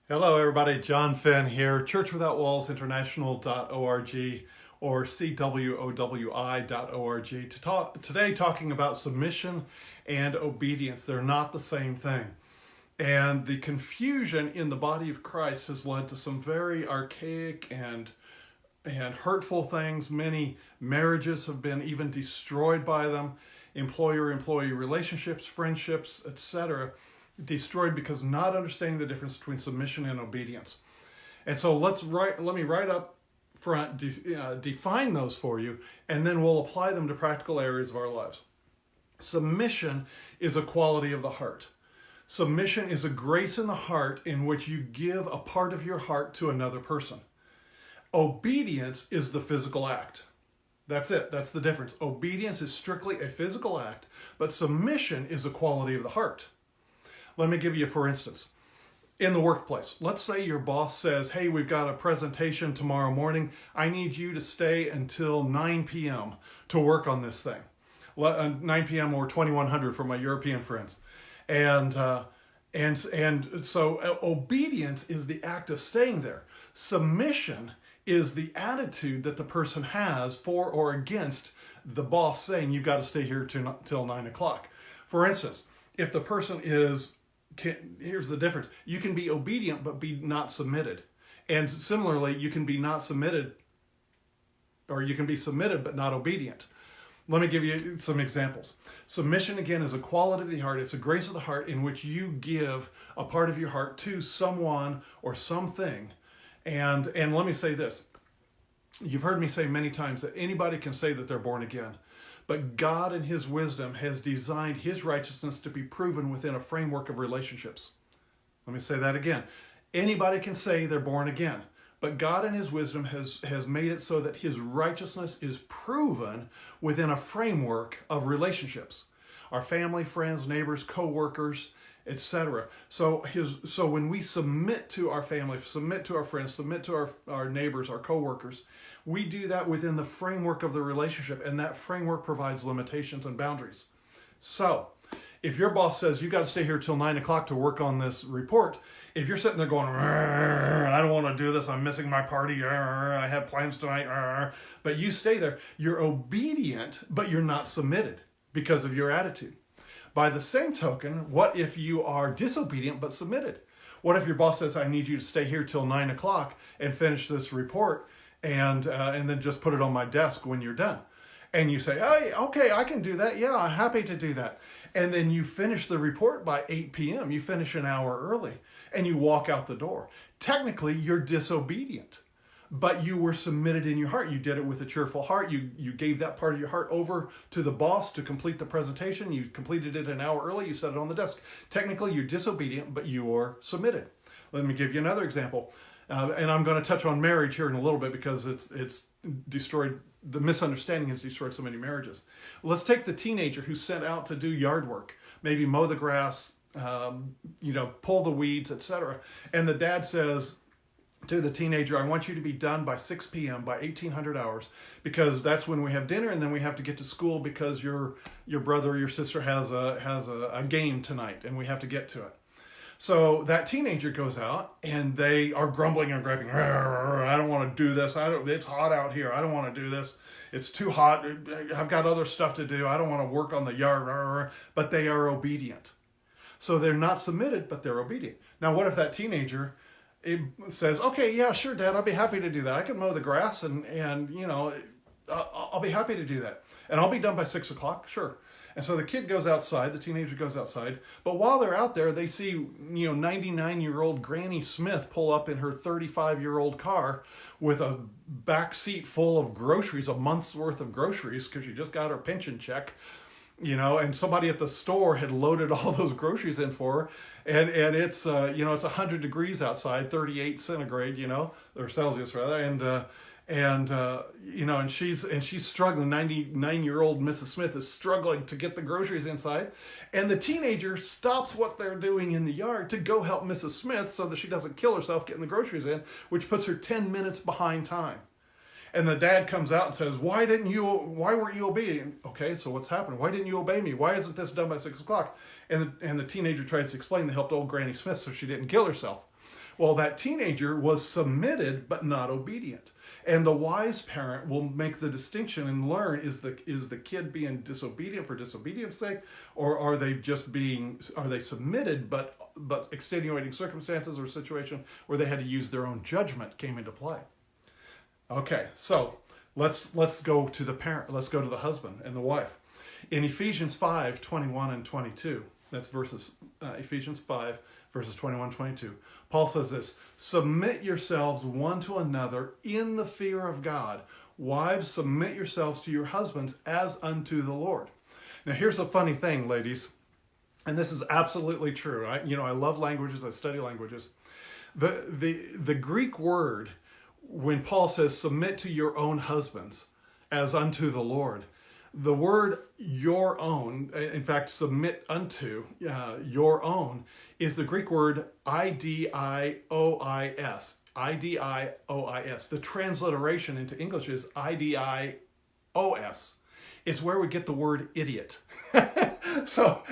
Hello, everybody. John Fenn here, churchwithoutwallsinternational.org or cwowi.org. Today, talking about submission and obedience. They're not the same thing. And the confusion in the body of Christ has led to some very archaic and hurtful things. Many marriages have been even destroyed by them. Employer-employee relationships, friendships, etc., destroyed because not understanding the difference between submission and obedience. And so let me right up front define those for you, and then we'll apply them to practical areas of our lives. Submission is a quality of the heart. Submission is a grace in the heart in which you give a part of your heart to another person. Obedience is the physical act. That's it. That's the difference. Obedience is strictly a physical act, but submission is a quality of the heart. Let me give you, for instance, in the workplace. Let's say your boss says, hey, we've got a presentation tomorrow morning. I need you to stay until 9 p.m. to work on this thing. 9 p.m. or 2100 for my European friends. And so obedience is the act of staying there. Submission is the attitude that the person has for or against the boss saying you've got to stay here till 9 o'clock. For instance, if the person here's the difference. You can be obedient but be not submitted. And similarly, you can be not submitted, or you can be submitted but not obedient. Let me give you some examples. Submission, again, is a quality of the heart. It's a grace of the heart in which you give a part of your heart to someone or something. And let me say this. You've heard me say many times that anybody can say that they're born again. But God in His wisdom has designed His righteousness to be proven within a framework of relationships. Let me say that again. Anybody can say they're born again. But God in His wisdom has made it so that His righteousness is proven within a framework of relationships. Our family, friends, neighbors, co-workers, etc. So when we submit to our family, submit to our friends, submit to our neighbors, our co-workers, we do that within the framework of the relationship, and that framework provides limitations and boundaries. So if your boss says you've got to stay here till 9 o'clock to work on this report, if you're sitting there going, I don't want to do this, I'm missing my party, I have plans tonight, but you stay there, you're obedient, but you're not submitted because of your attitude. By the same token, what if you are disobedient but submitted? What if your boss says, I need you to stay here till 9 o'clock and finish this report and then just put it on my desk when you're done? And you say, hey, okay, I can do that. Yeah, I'm happy to do that. And then you finish the report by 8 p.m. You finish an hour early and you walk out the door. Technically, you're disobedient, but you were submitted in your heart. You did it with a cheerful heart. You gave that part of your heart over to the boss to complete the presentation. You completed it an hour early. You set it on the desk. Technically, you're disobedient, but you are submitted. Let me give you another example. And I'm going to touch on marriage here in a little bit because it's destroyed, the misunderstanding has destroyed so many marriages. Let's take the teenager who's sent out to do yard work, maybe mow the grass, pull the weeds, etc. And the dad says to the teenager, I want you to be done by 6 p.m., by 1800 hours, because that's when we have dinner, and then we have to get to school because your brother or your sister has a game tonight, and we have to get to it. So that teenager goes out, and they are grumbling and griping. I don't want to do this. It's hot out here. I don't want to do this. It's too hot. I've got other stuff to do. I don't want to work on the yard. But they are obedient. So they're not submitted, but they're obedient. Now, what if that teenager says, okay, yeah, sure, Dad, I'll be happy to do that. I can mow the grass and I'll be happy to do that. And I'll be done by 6 o'clock, sure. And so the kid goes outside, the teenager goes outside, but while they're out there, they see, 99-year-old Granny Smith pull up in her 35-year-old car with a back seat full of groceries, a month's worth of groceries, because she just got her pension check, and somebody at the store had loaded all those groceries in for her. And it's, it's 100 degrees outside, 38 centigrade, or Celsius rather. And she's struggling. 99-year-old Mrs. Smith is struggling to get the groceries inside. And the teenager stops what they're doing in the yard to go help Mrs. Smith so that she doesn't kill herself getting the groceries in, which puts her 10 minutes behind time. And the dad comes out and says, why weren't you obedient? Okay, so what's happened? Why didn't you obey me? Why isn't this done by 6 o'clock? And the teenager tries to explain they helped old Granny Smith so she didn't kill herself. Well, that teenager was submitted but not obedient. And the wise parent will make the distinction and learn, is the kid being disobedient for disobedience sake, or are they submitted but extenuating circumstances or situation where they had to use their own judgment came into play. Okay, so let's go to the parent. Let's go to the husband and the wife. In Ephesians 5:21 and 22, that's Ephesians 5, verses 21 and 22, Paul says this: submit yourselves one to another in the fear of God. Wives, submit yourselves to your husbands as unto the Lord. Now here's a funny thing, ladies, and this is absolutely true. I love languages, I study languages. The Greek word, when Paul says submit to your own husbands as unto the Lord, the word your own, in fact, submit unto, your own, is the Greek word idiois. Idiois. The transliteration into English is idios. It's where we get the word idiot. So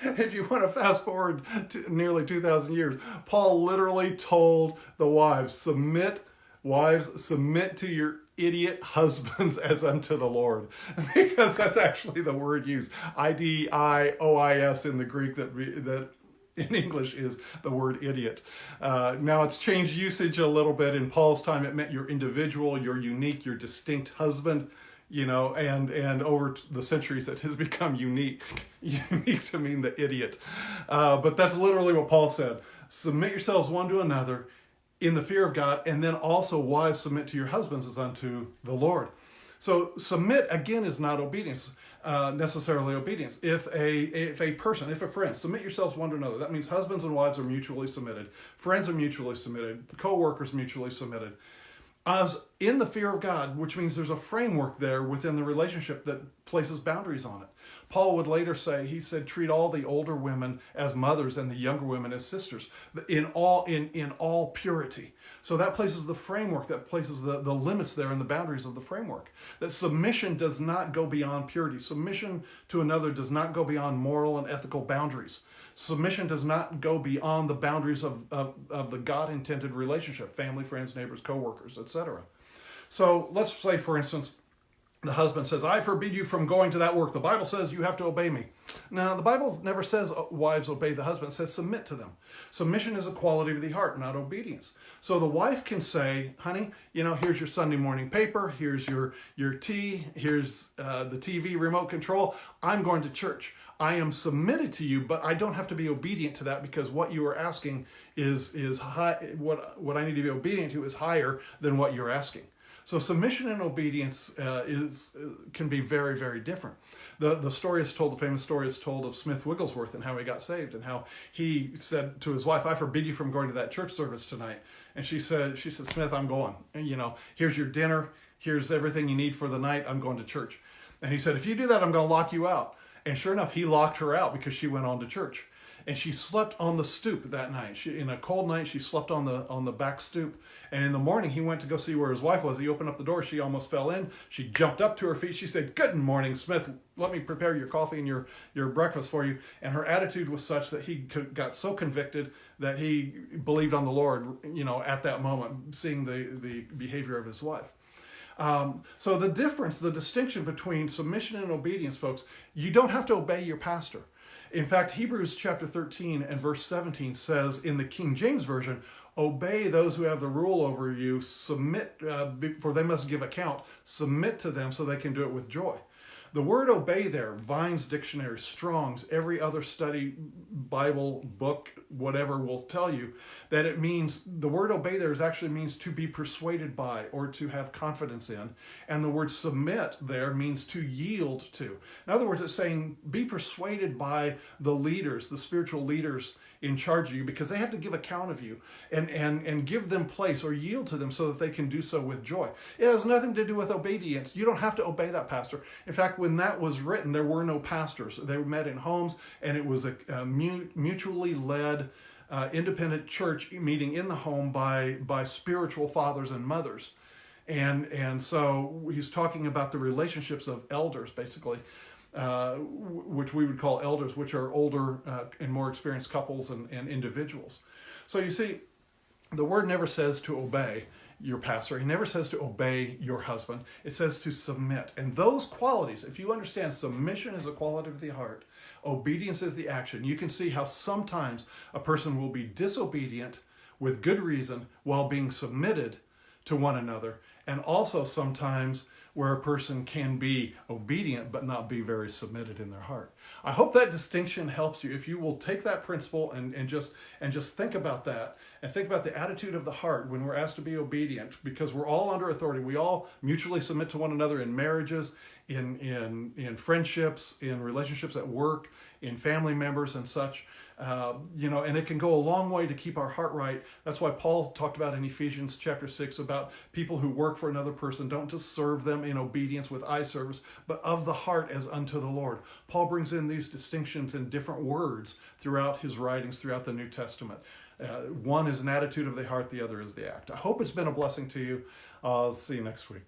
if you want to fast forward to nearly 2,000 years, Paul literally told the wives, wives, submit to your idiot husbands as unto the Lord, because that's actually the word used. idiois in the Greek that in English is the word idiot. Now it's changed usage a little bit. In Paul's time, it meant your individual, your unique, your distinct husband. And over the centuries it has become unique to mean the idiot. But that's literally what Paul said. Submit yourselves one to another in the fear of God, and then also wives, submit to your husbands as unto the Lord. So submit, again, is not obedience, necessarily obedience. If a friend, submit yourselves one to another. That means husbands and wives are mutually submitted. Friends are mutually submitted. Co-workers mutually submitted. As in the fear of God, which means there's a framework there within the relationship that places boundaries on it. Paul would later say, he said, treat all the older women as mothers and the younger women as sisters, in all purity. So that places the framework, that places the limits there and the boundaries of the framework. That submission does not go beyond purity. Submission to another does not go beyond moral and ethical boundaries. Submission does not go beyond the boundaries of the God-intended relationship, family, friends, neighbors, co-workers, etc. So let's say, for instance, the husband says, I forbid you from going to that work. The Bible says you have to obey me. Now, the Bible never says wives obey the husband. It says submit to them. Submission is a quality of the heart, not obedience. So the wife can say, honey, here's your Sunday morning paper. Here's your tea. Here's the TV remote control. I'm going to church. I am submitted to you, but I don't have to be obedient to that, because what you are asking is high. What I need to be obedient to is higher than what you're asking. So submission and obedience can be very, very different. The famous story is told of Smith Wigglesworth and how he got saved, and how he said to his wife, I forbid you from going to that church service tonight. And she said, Smith, I'm going. And, here's your dinner. Here's everything you need for the night. I'm going to church. And he said, if you do that, I'm going to lock you out. And sure enough, he locked her out because she went on to church. And she slept on the stoop that night. In a cold night, she slept on the back stoop. And in the morning, he went to go see where his wife was. He opened up the door. She almost fell in. She jumped up to her feet. She said, good morning, Smith. Let me prepare your coffee and your breakfast for you. And her attitude was such that he got so convicted that he believed on the Lord, at that moment, seeing the behavior of his wife. So the distinction between submission and obedience, folks, you don't have to obey your pastor. In fact, Hebrews chapter 13 and verse 17 says in the King James Version, obey those who have the rule over you, submit, for they must give account, submit to them so they can do it with joy. The word obey there, Vine's Dictionary, Strong's, every other study Bible book, whatever, will tell you that it means, the word obey there actually means to be persuaded by or to have confidence in. And the word submit there means to yield to. In other words, it's saying be persuaded by the leaders, the spiritual leaders in charge of you, because they have to give account of you and give them place or yield to them so that they can do so with joy. It has nothing to do with obedience. You don't have to obey that pastor. In fact, when that was written, there were no pastors. They met in homes, and it was a mutually led independent church meeting in the home by spiritual fathers and mothers. And so he's talking about the relationships of elders, basically, which we would call elders, which are older and more experienced couples and individuals. So you see, The word never says to obey your pastor. He never says to obey your husband. It says to submit. And those qualities, if you understand submission is a quality of the heart, obedience is the action, you can see how sometimes a person will be disobedient with good reason while being submitted to one another. And also sometimes where a person can be obedient but not be very submitted in their heart. I hope that distinction helps you. If you will take that principle and just think about that, and think about the attitude of the heart when we're asked to be obedient, because we're all under authority. We all mutually submit to one another in marriages, in friendships, in relationships at work, in family members and such. And it can go a long way to keep our heart right. That's why Paul talked about in Ephesians chapter 6 about people who work for another person don't just serve them in obedience with eye service, but of the heart as unto the Lord. Paul brings in these distinctions in different words throughout his writings, throughout the New Testament. One is an attitude of the heart, the other is the act. I hope it's been a blessing to you. I'll see you next week.